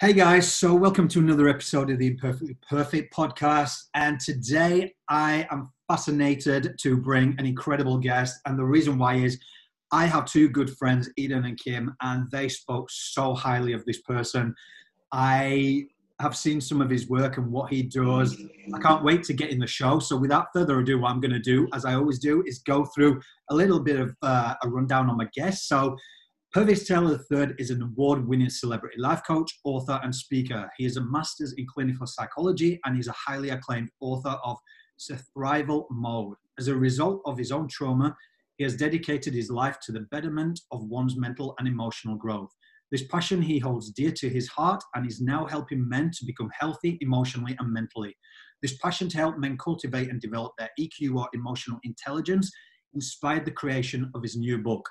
Hey guys, so welcome to another episode of the Imperfectly Perfect podcast. And today I am fascinated to bring an incredible guest. And the reason why is I have two good friends, Eden and Kim, and they spoke so highly of this person. I have seen some of his work and what he does. I can't wait to get in the show. So without further ado, what I'm going to do, as I always do, is go through a little bit of a rundown on my guest. So Pervis Taylor III is an award-winning celebrity life coach, author, and speaker. He is a master's in clinical psychology and he's a highly acclaimed author of Survival Mode. As a result of his own trauma, he has dedicated his life to the betterment of one's mental and emotional growth. This passion he holds dear to his heart and is now helping men to become healthy emotionally and mentally. This passion to help men cultivate and develop their EQ or emotional intelligence inspired the creation of his new book.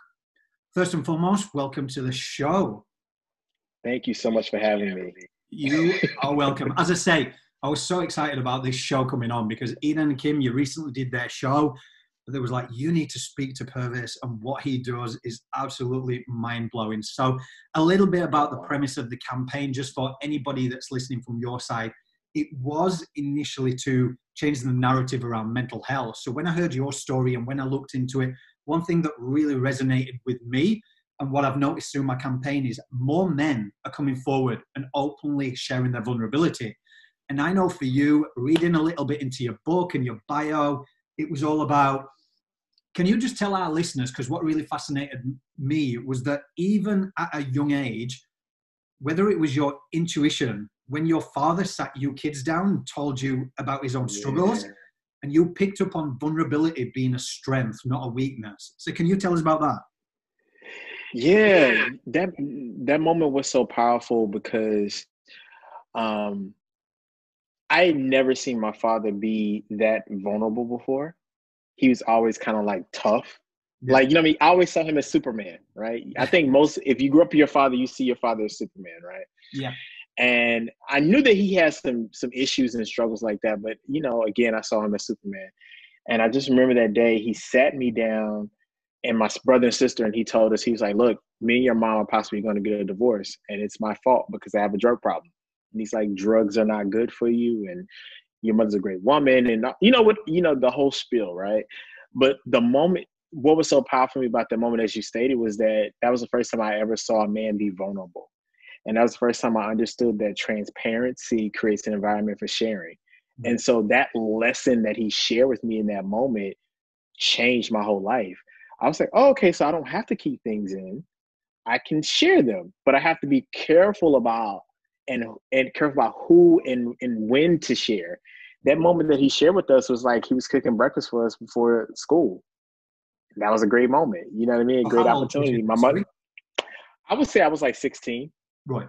First and foremost, welcome to the show. Thank you so much for having me. You are welcome. As I say, I was so excited about this show coming on because Eden and Kim, you recently did their show. There was like, you need to speak to Purvis, and what he does is absolutely mind-blowing. So a little bit about the premise of the campaign, just for anybody that's listening from your side. It was initially to change the narrative around mental health. So when I heard your story and when I looked into it, one thing that really resonated with me and what I've noticed through my campaign is more men are coming forward and openly sharing their vulnerability. And I know for you, reading a little bit into your book and your bio, it was all about, can you just tell our listeners, because what really fascinated me was that even at a young age, whether it was your intuition, when your father sat you kids down and told you about his own struggles, and you picked up on vulnerability being a strength, not a weakness. So can you tell us about that? Yeah, that moment was so powerful because I had never seen my father be that vulnerable before. He was always kind of like tough. Yeah. Like, I I always saw him as Superman, right? I think if you grew up with your father, you see your father as Superman, right? Yeah. And I knew that he had some issues and struggles like that. But, again, I saw him as Superman. And I just remember that day he sat me down and my brother and sister, and he told us, he was like, look, me and your mom are possibly going to get a divorce. And it's my fault because I have a drug problem. And he's like, drugs are not good for you. And your mother's a great woman. And the whole spiel, right? But what was so powerful for me about the moment, as you stated, was that was the first time I ever saw a man be vulnerable. And that was the first time I understood that transparency creates an environment for sharing. And so that lesson that he shared with me in that moment changed my whole life. I was like, oh, okay, so I don't have to keep things in. I can share them, but I have to be careful about and careful about who and when to share. That moment that he shared with us was like he was cooking breakfast for us before school. That was a great moment. You know what I mean? A great opportunity. My mother, I would say I was like 16. Right.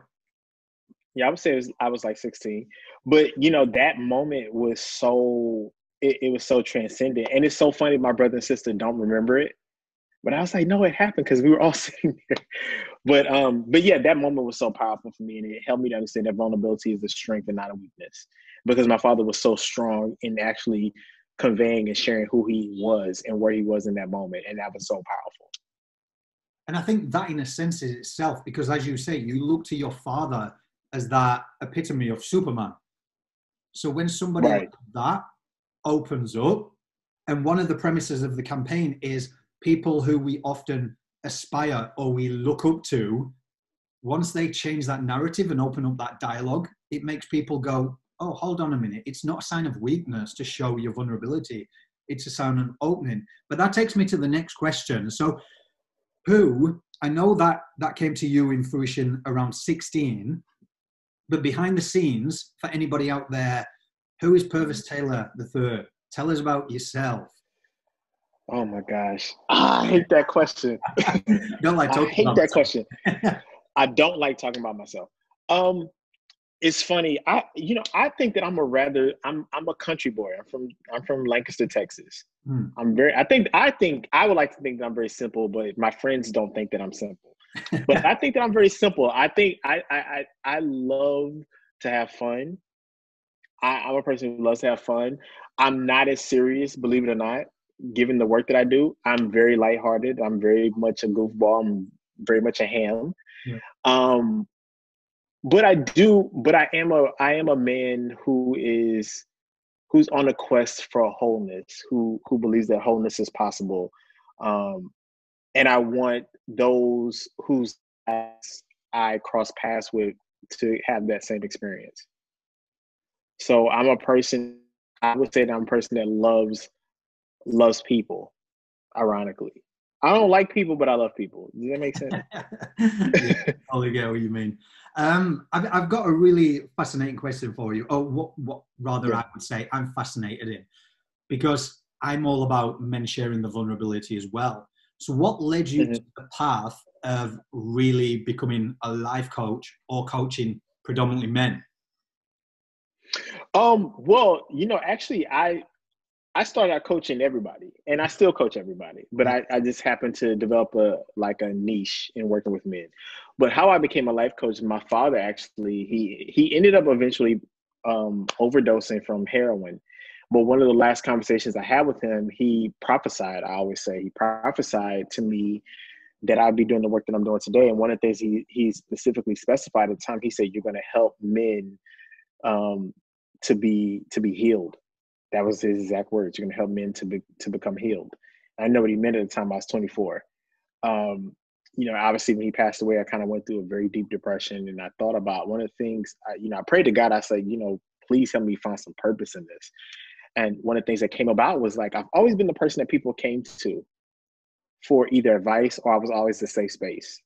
Yeah, I would say I was like 16. But, that moment was it was so transcendent. And it's so funny, my brother and sister don't remember it. But I was like, no, it happened because we were all sitting there. But yeah, that moment was so powerful for me. And it helped me to understand that vulnerability is a strength and not a weakness. Because my father was so strong in actually conveying and sharing who he was and where he was in that moment. And that was so powerful. And I think that in a sense is itself, because as you say, you look to your father as that epitome of Superman. So when somebody like that opens up, and one of the premises of the campaign is people who we often aspire or we look up to, once they change that narrative and open up that dialogue, it makes people go, oh, hold on a minute. It's not a sign of weakness to show your vulnerability. It's a sign of opening. But that takes me to the next question. So I know that came to you in fruition around 16, but behind the scenes, for anybody out there, who is Pervis Taylor III? Tell us about yourself. Oh my gosh. I hate that question. Don't like talking I hate about that question. I don't like talking about myself. It's funny. I think that I'm a country boy. I'm from Lancaster, Texas. I would like to think that I'm very simple, but my friends don't think that I'm simple. But I think that I'm very simple. I think I love to have fun. I'm a person who loves to have fun. I'm not as serious, believe it or not, given the work that I do. I'm very lighthearted. I'm very much a goofball. I'm very much a ham. Yeah. but I am a man who's on a quest for wholeness, who believes that wholeness is possible. Um, and I want those whose I cross paths with to have that same experience. So I'm a person, I would say that I'm a person that loves people, ironically. I don't like people, but I love people. Does that make sense? Yeah, I totally get what you mean. I've got a really fascinating question for you. Oh, what rather Yeah. I would say I'm fascinated in, because I'm all about men sharing the vulnerability as well. So what led you to Mhm. the path of really becoming a life coach or coaching predominantly men? Well, actually I started out coaching everybody and I still coach everybody, but Yeah. I just happened to develop a niche in working with men. But how I became a life coach, my father actually, he ended up eventually overdosing from heroin. But one of the last conversations I had with him, he prophesied, I always say, he prophesied to me that I'd be doing the work that I'm doing today. And one of the things he specifically specified at the time, he said, you're going to help men um, to be healed. That was his exact words. You're going to help men to become healed. I know what he meant at the time. I was 24. Um, Obviously when he passed away, I kind of went through a very deep depression, and I thought about one of the things. I prayed to God. I said, please help me find some purpose in this. And one of the things that came about was like I've always been the person that people came to for either advice, or I was always the safe space,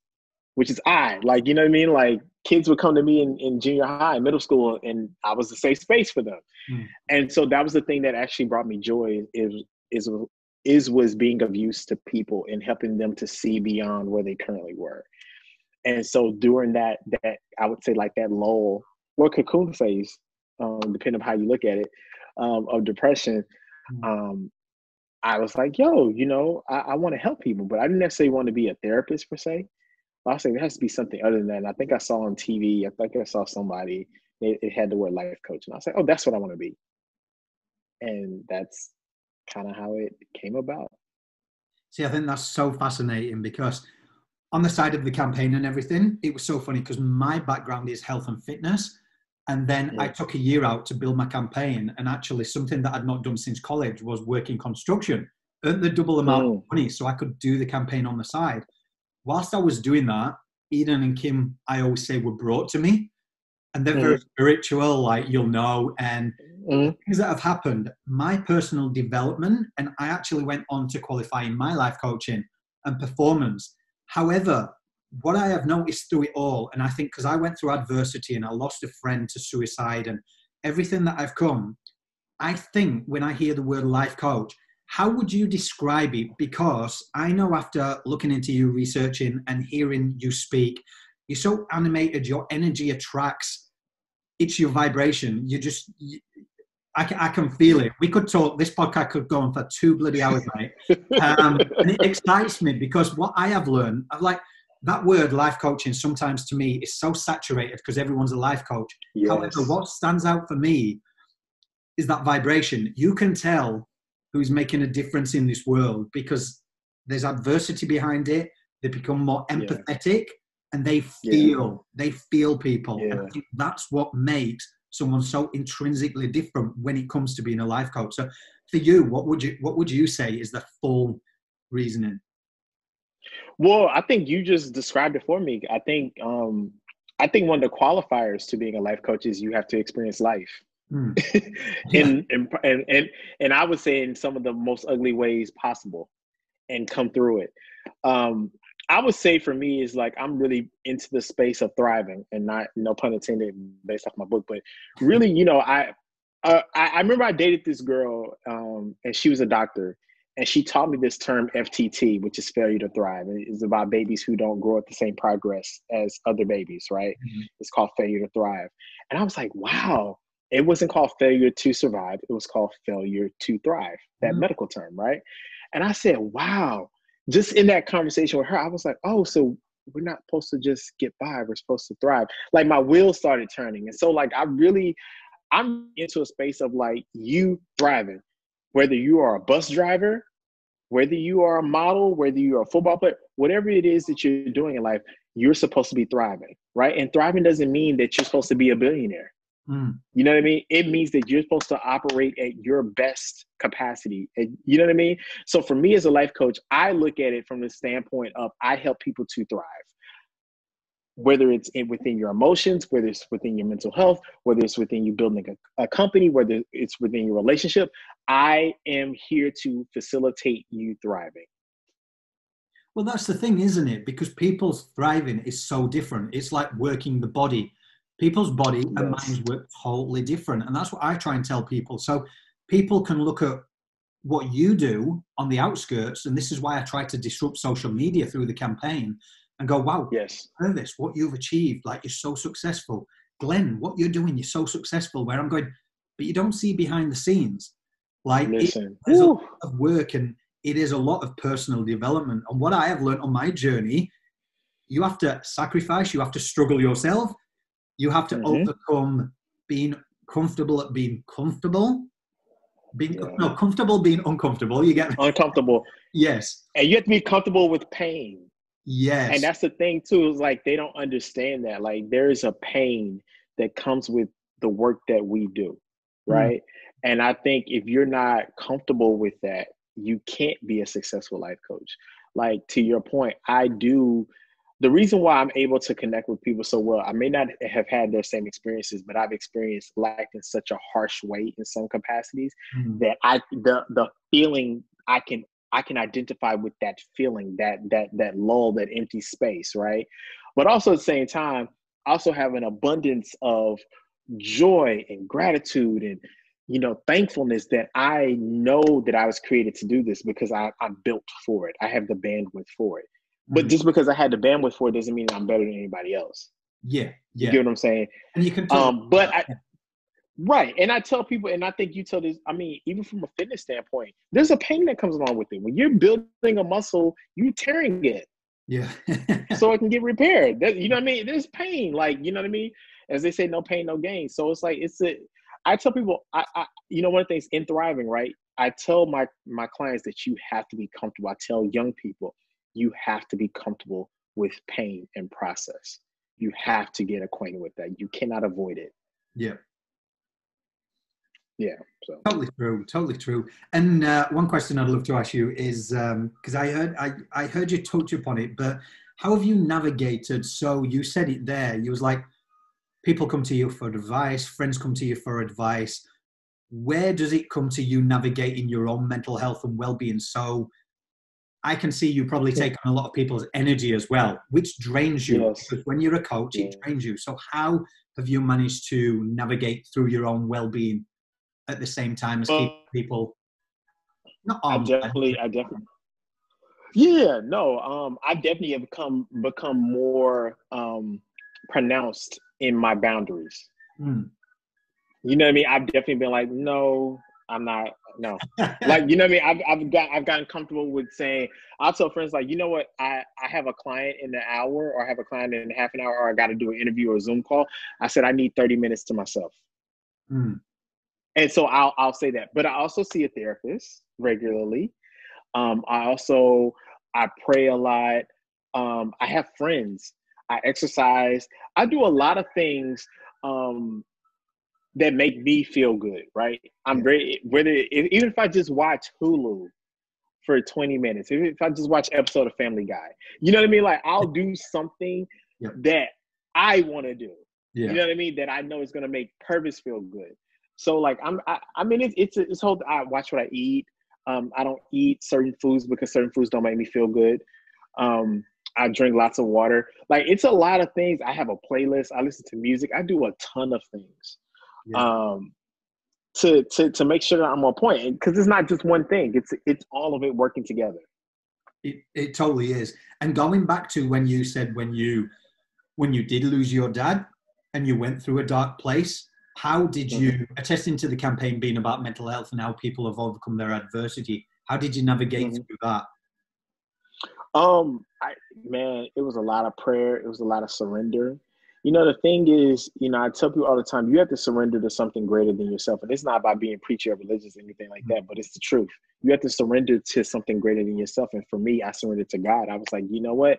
which is odd. Like, you know what I mean? Like kids would come to me in junior high, middle school, and I was the safe space for them. Mm. And so that was the thing that actually brought me joy was being of use to people and helping them to see beyond where they currently were. And so during that I would say like that lull or cocoon phase, depending on how you look at it, of depression, Mm. um, I was like, yo, I want to help people, but I didn't necessarily want to be a therapist per se. I was like, there has to be something other than that. And I think I saw on TV, I think I saw somebody, it had the word life coach. And I was like, oh, that's what I want to be. And that's kind of how it came about. See, I think that's so fascinating, because on the side of the campaign and everything, it was so funny because my background is health and fitness. And then I Mm, took a year out to build my campaign. And actually, something that I'd not done since college was working construction, earned the double amount of mm, money so I could do the campaign on the side. Whilst I was doing that, Eden and Kim, I always say, were brought to me. And they're very mm, spiritual, like you'll know. And the mm, things that have happened, my personal development, and I actually went on to qualify in my life coaching and performance. However, what I have noticed through it all, and I think because I went through adversity and I lost a friend to suicide and everything that I've come, I think when I hear the word life coach, how would you describe it? Because I know after looking into you, researching and hearing you speak, you're so animated, your energy attracts, it's your vibration. I can feel it. We could talk, this podcast could go on for 2 bloody hours, mate. And it excites me because what I have learned, I've like, that word life coaching sometimes to me is so saturated because everyone's a life coach. However, yes. what stands out for me is that vibration. You can tell who's making a difference in this world because there's adversity behind it. They become more Yeah. empathetic and they Yeah. feel people. And I Yeah. think that's what makes someone so intrinsically different when it comes to being a life coach. So for you, what would you say is the full reasoning? Well, I think you just described it for me. I think one of the qualifiers to being a life coach is you have to experience life. Hmm. Yeah. And I would say in some of the most ugly ways possible and come through it. Um, I would say for me is like I'm really into the space of thriving, and not no pun intended based off my book, but really, I remember I dated this girl, and she was a doctor, and she taught me this term FTT, which is failure to thrive. And it's about babies who don't grow at the same progress as other babies, right? Mhm. It's called failure to thrive. And I was like, wow, it wasn't called failure to survive. It was called failure to thrive, that Mhm. medical term, right? And I said, wow, just in that conversation with her, I was like, oh, so we're not supposed to just get by. We're supposed to thrive. Like my wheels started turning. And so like, I'm into a space of like you thriving, whether you are a bus driver, whether you are a model, whether you're a football player, whatever it is that you're doing in life, you're supposed to be thriving, right? And thriving doesn't mean that you're supposed to be a billionaire. Mm. You know what I mean? It means that you're supposed to operate at your best capacity. You know what I mean? So for me as a life coach, I look at it from the standpoint of I help people to thrive, whether it's within your emotions, whether it's within your mental health, whether it's within you building a company, whether it's within your relationship. I am here to facilitate you thriving. Well, that's the thing, isn't it? Because people's thriving is so different. It's like working the body. People's body and minds work totally different. And that's what I try and tell people. So people can look at what you do on the outskirts. And this is why I try to disrupt social media through the campaign and go, wow, yes, Pervis, what you've achieved, like you're so successful. Glenn, what you're doing, you're so successful. Where I'm going, but you don't see behind the scenes. Like there's a lot of work and it is a lot of personal development. And what I have learned on my journey, you have to sacrifice, you have to struggle yourself. You have to overcome being comfortable at being comfortable. Comfortable being uncomfortable. You get me? Uncomfortable. Yes. And you have to be comfortable with pain. Yes. And that's the thing too, is like they don't understand that. Like there is a pain that comes with the work that we do. Right. And I think if you're not comfortable with that, you can't be a successful life coach. Like to your point, the reason why I'm able to connect with people so well, I may not have had those same experiences, but I've experienced life in such a harsh way in some capacities that the feeling I can identify with that feeling, that lull, that empty space, right? But also at the same time, I also have an abundance of joy and gratitude and thankfulness that I know that I was created to do this because I'm built for it. I have the bandwidth for it. But just because I had the bandwidth for it doesn't mean I'm better than anybody else. Yeah. You get what I'm saying? And you can right. And I tell people, and I think you tell this, I mean, even from a fitness standpoint, there's a pain that comes along with it. When you're building a muscle, you're tearing it. Yeah. So it can get repaired. You know what I mean? There's pain. Like, you know what I mean? As they say, no pain, no gain. So it's like, I tell people, one of the things in thriving, right? I tell my clients that you have to be comfortable. I tell young people, you have to be comfortable with pain and process. You have to get acquainted with that. You cannot avoid it. Yeah. Yeah. So. Totally true. And one question I'd love to ask you is, because I heard you touch upon it, but how have you navigated? So you said it there. You was like, people come to you for advice, friends come to you for advice. Where does it come to you navigating your own mental health and well-being? So I can see you probably take on a lot of people's energy as well, which drains you. Yes. Because when you're a coach, it drains you. So how have you managed to navigate through your own well-being at the same time as keeping people not armed? I definitely yeah, no, I definitely have become more pronounced in my boundaries. You know what I mean? I've definitely been like, no, I'm not. No, like, you know what I mean? I've gotten comfortable with saying, I'll tell friends like, you know what? I have a client in an hour, or I have a client in half an hour, or I got to do an interview or a Zoom call. I said, I need 30 minutes to myself. And so I'll say that, but I also see a therapist regularly. I pray a lot. I have friends. I exercise. I do a lot of things that make me feel good, right? I'm very, even if I just watch Hulu for 20 minutes, if I just watch an episode of Family Guy, you know what I mean? Like I'll do something that I want to do. You know what I mean? That I know is going to make Purvis feel good. So like, I mean, it's whole, I watch what I eat. I don't eat certain foods because certain foods don't make me feel good. I drink lots of water. Like it's a lot of things. I have a playlist. I listen to music. I do a ton of things to make sure that I'm on point. Because it's not just one thing. It's all of it working together. It totally is. And going back to when you said when you did lose your dad and you went through a dark place, how did you, attesting to the campaign being about mental health and how people have overcome their adversity, how did you navigate through that? It was a lot of prayer. It was a lot of surrender. You know, the thing is, I tell people all the time, you have to surrender to something greater than yourself. And it's not about being preachy or religious or anything like that, but it's the truth. You have to surrender to something greater than yourself. And for me, I surrendered to God. I was like, you know what?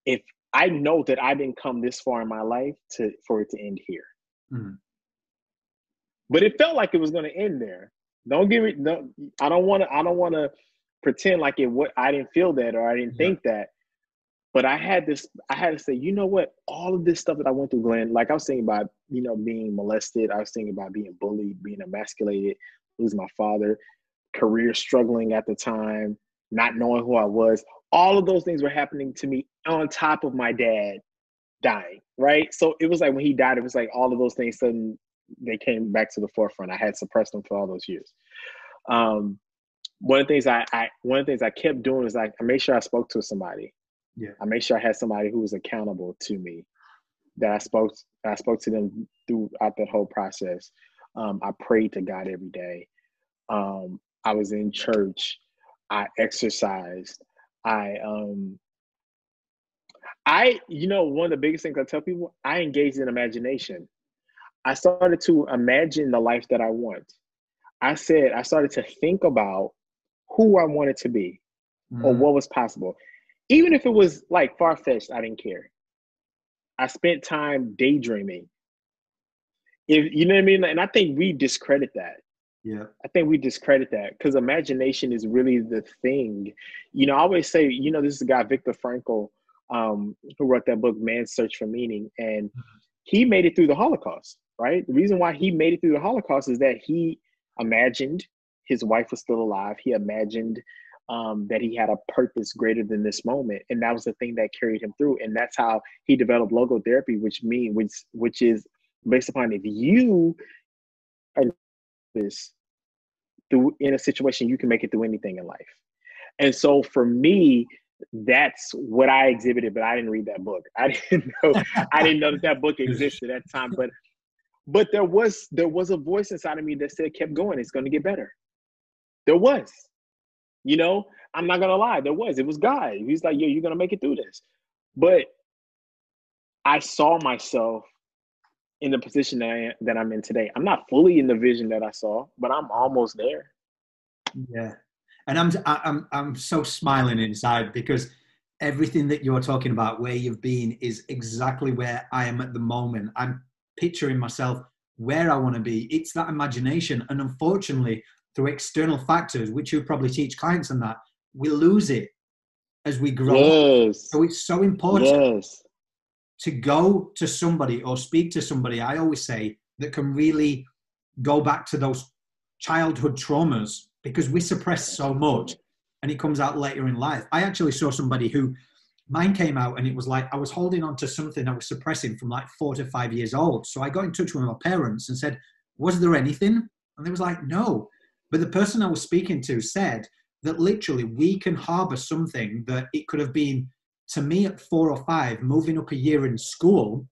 If I know that I didn't come this far in my life for it to end here. Mm. But it felt like it was going to end there. Don't give it. No, I don't want to pretend like it. What I didn't feel that or I didn't think that. But I had to say, you know what? All of this stuff that I went through, Glenn, like I was thinking about, being molested. I was thinking about being bullied, being emasculated, losing my father, career struggling at the time, not knowing who I was. All of those things were happening to me on top of my dad dying, right? So it was like when he died, it was like all of those things suddenly they came back to the forefront. I had suppressed them for all those years. One of the things I kept doing is I made sure I spoke to somebody. Yeah. I made sure I had somebody who was accountable to me, that I spoke to them throughout that whole process. I prayed to God every day. I was in church. I exercised. One of the biggest things I tell people, I engaged in imagination. I started to imagine the life that I want. I started to think about who I wanted to be or what was possible. Even if it was like far-fetched, I didn't care. I spent time daydreaming. If you know what I mean? And I think we discredit that. Yeah. I think we discredit that because imagination is really the thing. I always say, this is a guy, Viktor Frankl, who wrote that book, Man's Search for Meaning. And he made it through the Holocaust, right? The reason why he made it through the Holocaust is that he imagined his wife was still alive. He imagined that he had a purpose greater than this moment. And that was the thing that carried him through. And that's how he developed logotherapy, which is based upon if you are this through in a situation, you can make it through anything in life. And so for me, that's what I exhibited, but I didn't read that book. I didn't know that book existed at the time. But there was a voice inside of me that said, kept going, it's going to get better. There was. I'm not gonna lie, it was God. He's like, yo, you're gonna make it through this. But I saw myself in the position that I'm in today. I'm not fully in the vision that I saw, but I'm almost there. Yeah. And I'm so smiling inside because everything that you're talking about, where you've been, is exactly where I am at the moment. I'm picturing myself where I want to be. It's that imagination. And unfortunately, through external factors, which you probably teach clients on that, we lose it as we grow up. So it's so important to go to somebody or speak to somebody, I always say, that can really go back to those childhood traumas, because we suppress so much and it comes out later in life. I actually saw somebody who, mine came out and it was like I was holding on to something I was suppressing from like 4 to 5 years old. So I got in touch with my parents and said, was there anything? And they was like, no. But the person I was speaking to said that literally we can harbor something that it could have been, to me at 4 or 5, moving up a year in school.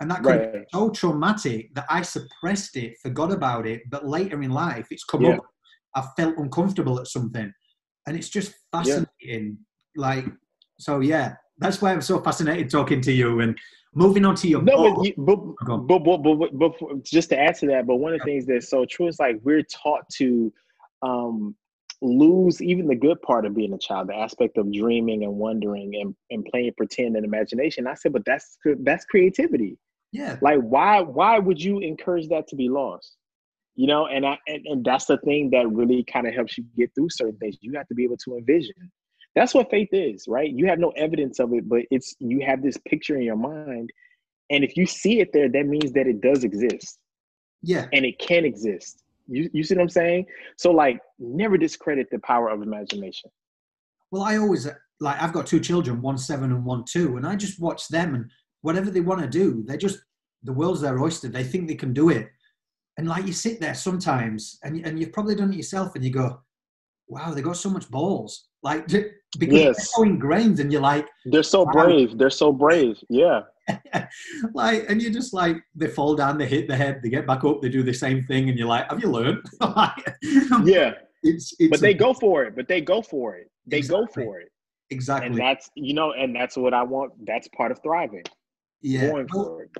And that could have been so traumatic that I suppressed it, forgot about it. But later in life, it's come up. I felt uncomfortable at something. And it's just fascinating. Like, so yeah, that's why I'm so fascinated talking to you and moving on to your book. But just to add to that, but one of the things that's so true is like we're taught to lose even the good part of being a child, the aspect of dreaming and wondering and playing pretend and imagination. I said, but that's creativity. Yeah. Like why would you encourage that to be lost? And that's the thing that really kind of helps you get through certain things. You have to be able to envision. That's what faith is, right? You have no evidence of it, but you have this picture in your mind. And if you see it there, that means that it does exist. Yeah. And it can exist. You see what I'm saying? So like, never discredit the power of imagination. Well, I always, like, I've got 2 children, 1 7 and 1 2, and I just watch them and whatever they want to do, the world's their oyster. They think they can do it. And like you sit there sometimes and you've probably done it yourself and you go, wow, they got so much balls. Like, because they're so ingrained and you're like, they're so brave. They're so brave. Yeah. Like, and you're just like, they fall down, they hit the head, they get back up, they do the same thing. And you're like, have you learned? Yeah. It's but they go for it. They go for it. Exactly. And that's, and that's what I want. That's part of thriving. Yeah. Going for it.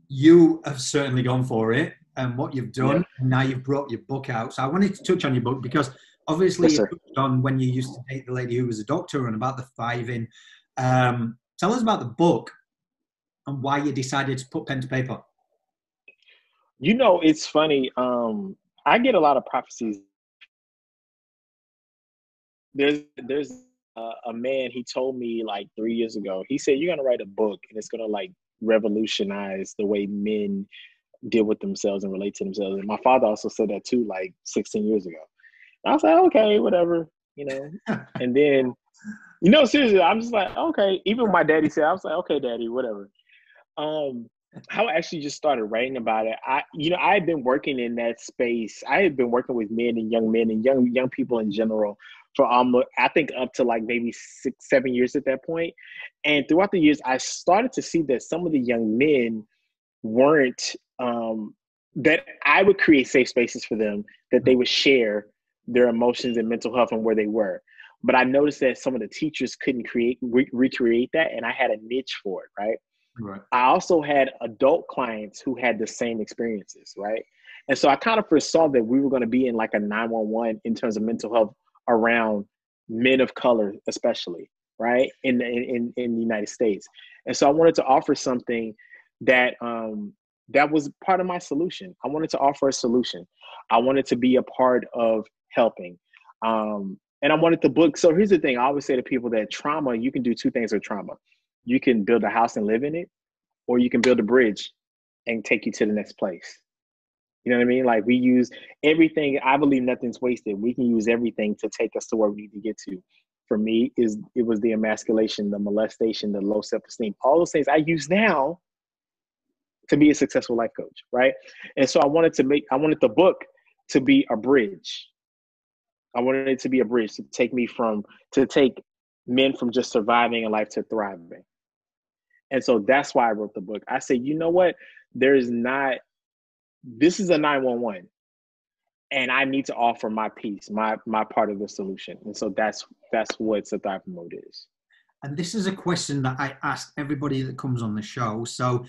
You have certainly gone for it. And what you've done, now you've brought your book out. So I wanted to touch on your book because obviously you touched on when you used to date the lady who was a doctor and about the 5 in. Tell us about the book and why you decided to put pen to paper. You know, it's funny. I get a lot of prophecies. There's a man, he told me like 3 years ago. He said, "You're gonna write a book, and it's gonna like revolutionize the way men deal with themselves and relate to themselves." And my father also said that too, like 16 years ago. And I was like, okay, whatever, you know. And then, seriously, I'm just like, okay. Even my daddy said, I was like, okay, daddy, whatever. How I actually just started writing about it. I had been working in that space. I had been working with men and young people in general for almost, I think, up to like maybe 6-7 years at that point. And throughout the years, I started to see that some of the young men weren't, that I would create safe spaces for them, that they would share their emotions and mental health and where they were. But I noticed that some of the teachers couldn't recreate that, and I had a niche for it, right? Right. I also had adult clients who had the same experiences, right? And so I kind of foresaw that we were going to be in like a 911 in terms of mental health around men of color, especially, right? In the United States. And so I wanted to offer something that that was part of my solution. I wanted to offer a solution. I wanted to be a part of helping. And I wanted the book. So here's the thing. I always say to people that trauma, you can do two things with trauma. You can build a house and live in it, or you can build a bridge and take you to the next place. You know what I mean? Like, we use everything. I believe nothing's wasted. We can use everything to take us to where we need to get to. For me, it was the emasculation, the molestation, the low self-esteem, all those things I use now to be a successful life coach, right? And so I wanted the book to be a bridge. I wanted it to be a bridge to take men from just surviving a life to thriving. And so that's why I wrote the book. I said, you know what? This is a 911, and I need to offer my piece, my part of the solution. And so that's what the Thrive Mode is. And this is a question that I ask everybody that comes on the show. So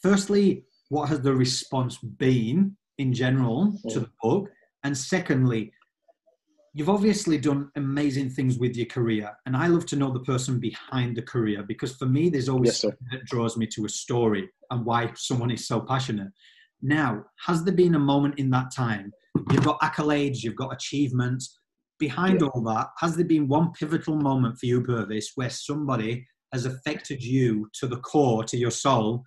firstly, what has the response been in general to the book? And secondly, you've obviously done amazing things with your career, and I love to know the person behind the career, because for me, there's always something that draws me to a story and why someone is so passionate. Now, has there been a moment in that time? You've got accolades, you've got achievements. Behind all that, has there been one pivotal moment for you, Purvis, where somebody has affected you to the core, to your soul,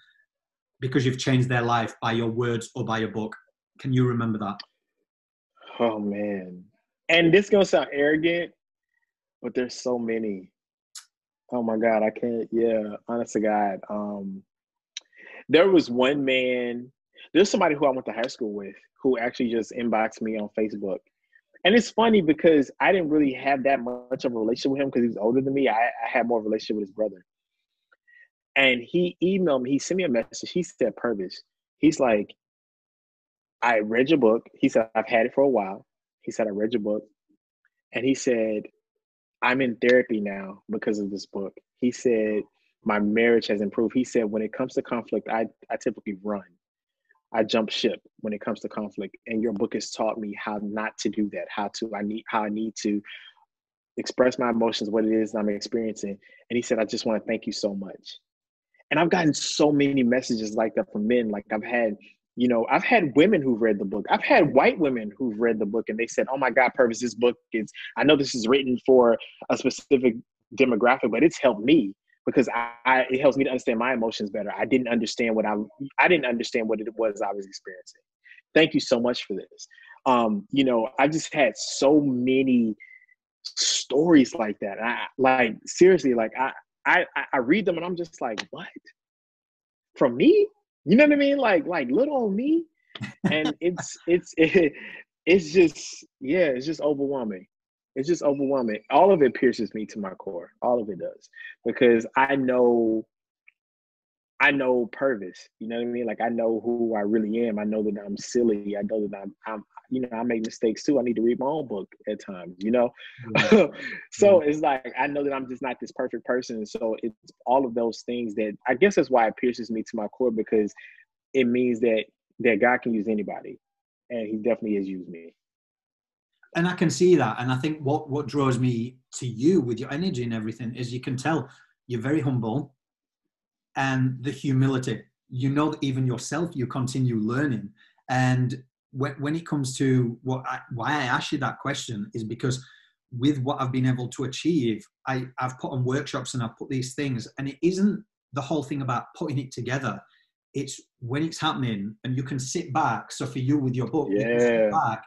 because you've changed their life by your words or by your book? Can you remember that? Oh, man. And this is going to sound arrogant, but there's so many. Oh my God, I can't. Yeah, honest to God. There was one man, there's somebody who I went to high school with who actually just inboxed me on Facebook. And it's funny because I didn't really have that much of a relationship with him because he was older than me. I had more of a relationship with his brother. And he emailed me, he sent me a message. He said, Pervis, he's like, I read your book. He said, I've had it for a while. He said, I read your book. And he said, I'm in therapy now because of this book. He said, my marriage has improved. He said, when it comes to conflict, I typically run. I jump ship when it comes to conflict. And your book has taught me how not to do that, how I need to express my emotions, what it is I'm experiencing. And he said, I just want to thank you so much. And I've gotten so many messages like that from men. Like I've had women who've read the book. I've had white women who've read the book and they said, oh my God, Purvis, this book I know this is written for a specific demographic, but it's helped me because it helps me to understand my emotions better. I didn't understand what it was I was experiencing. Thank you so much for this. I just had so many stories like that. Seriously, I read them and I'm just like, what? From me? You know what I mean? Like little old me. And it's just overwhelming. It's just overwhelming. All of it pierces me to my core. All of it does. Because I know Pervis. You know what I mean? Like I know who I really am. I know that I'm silly. I know that I'm I make mistakes too. I need to read my own book at times, So it's like, I know that I'm just not this perfect person. So it's all of those things that I guess that's why it pierces me to my core, because it means that God can use anybody. And he definitely has used me. And I can see that. And I think what draws me to you with your energy and everything is you can tell you're very humble. and the humility. You know that even yourself, you continue learning. And when it comes to why I asked you that question is because with what I've been able to achieve, I've put on workshops and I've put these things, and it isn't the whole thing about putting it together. It's when it's happening and you can sit back. So for you with your book, you can sit back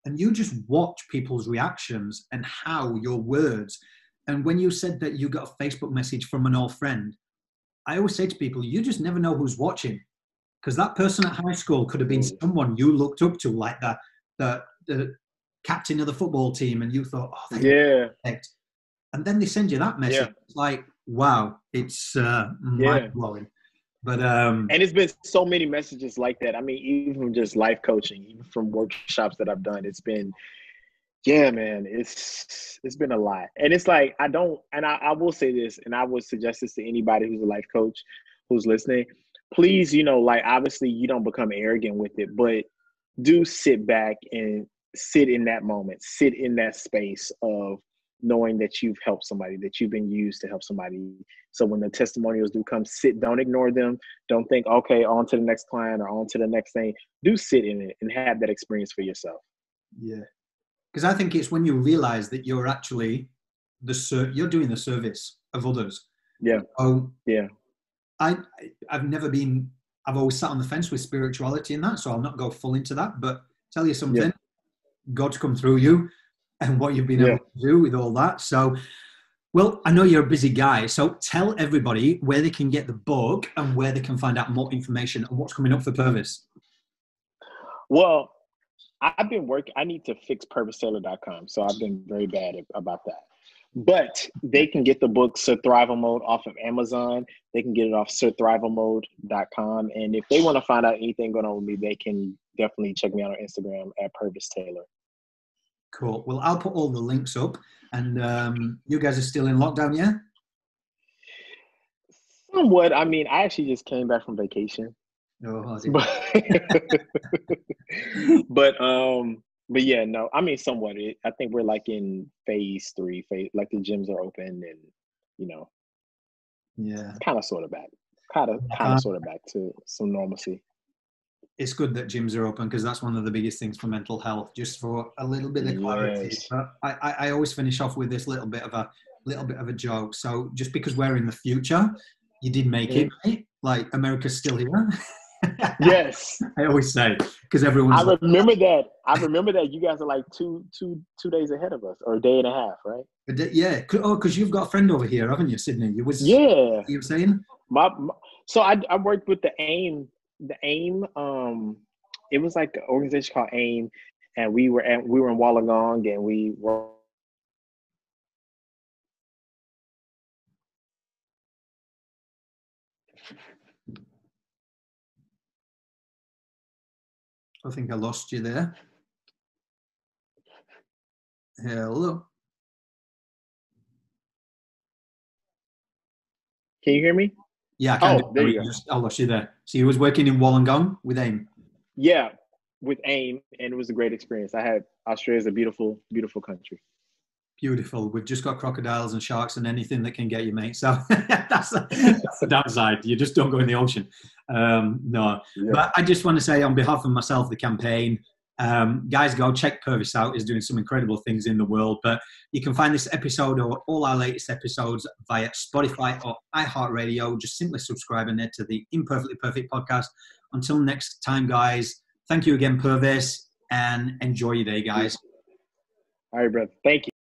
and you just watch people's reactions and how your words. And when you said that you got a Facebook message from an old friend, I always say to people, you just never know who's watching, because that person at high school could have been someone you looked up to, like the captain of the football team, and you thought, oh, perfect. And then they send you that message. It's like, wow, it's mind blowing. But and it's been so many messages like that. I mean, even from just life coaching, even from workshops that I've done, it's been, man, it's been a lot. And it's like, I will say this, and I would suggest this to anybody who's a life coach who's listening. Please, like, obviously you don't become arrogant with it, but do sit back and sit in that moment, sit in that space of knowing that you've helped somebody, that you've been used to help somebody. So when the testimonials do come, don't ignore them. Don't think, okay, on to the next client or on to the next thing. Do sit in it and have that experience for yourself. Yeah. Because I think it's when you realize that you're actually you're doing the service of others. Yeah. Oh, yeah. I've always sat on the fence with spirituality and that, so I'll not go full into that, but tell you something, God's come through you and what you've been able to do with all that. So, well, I know you're a busy guy, so tell everybody where they can get the book and where they can find out more information and what's coming up for Purvis. Well, I've been working, I need to fix PervisTaylor.com, so I've been very bad about that. But they can get the book Survival Mode off of Amazon. They can get it off survivalmode.com. And if they want to find out anything going on with me, they can definitely check me out on Instagram at Pervis Taylor. Cool. Well, I'll put all the links up. And you guys are still in lockdown, yeah? Somewhat. I mean, I actually just came back from vacation. Oh, but yeah, no, I mean, somewhat. I think we're like in phase 3, like the gyms are open and, kind of sort of back to some normalcy. It's good that gyms are open because that's one of the biggest things for mental health, just for a little bit of clarity. Yes. But I always finish off with this little bit of a joke. So just because we're in the future, you did make it, right? Like, America's still here. Yes. I always say, because everyone's I remember that you guys are like two days ahead of us, or a day and a half, right? Yeah. Oh, because you've got a friend over here, haven't you, Sydney? You were saying? So I worked with the AIM. It was like an organization called AIM, and we were in Wollongong, and we were. I think I lost you there. Hello. Can you hear me? Yeah, I can. Oh, there you go. I lost you there. So you was working in Wollongong with AIM? Yeah, with AIM, and it was a great experience. Australia's a beautiful, beautiful country. Beautiful. We've just got crocodiles and sharks and anything that can get you, mate. So that's the downside. You just don't go in the ocean. No. Yeah. But I just want to say on behalf of myself, the campaign, guys, go check Pervis out. He's doing some incredible things in the world. But you can find this episode or all our latest episodes via Spotify or iHeartRadio. Just simply subscribe and head to the Imperfectly Perfect podcast. Until next time, guys, thank you again, Pervis, and enjoy your day, guys. All right, brother. Thank you.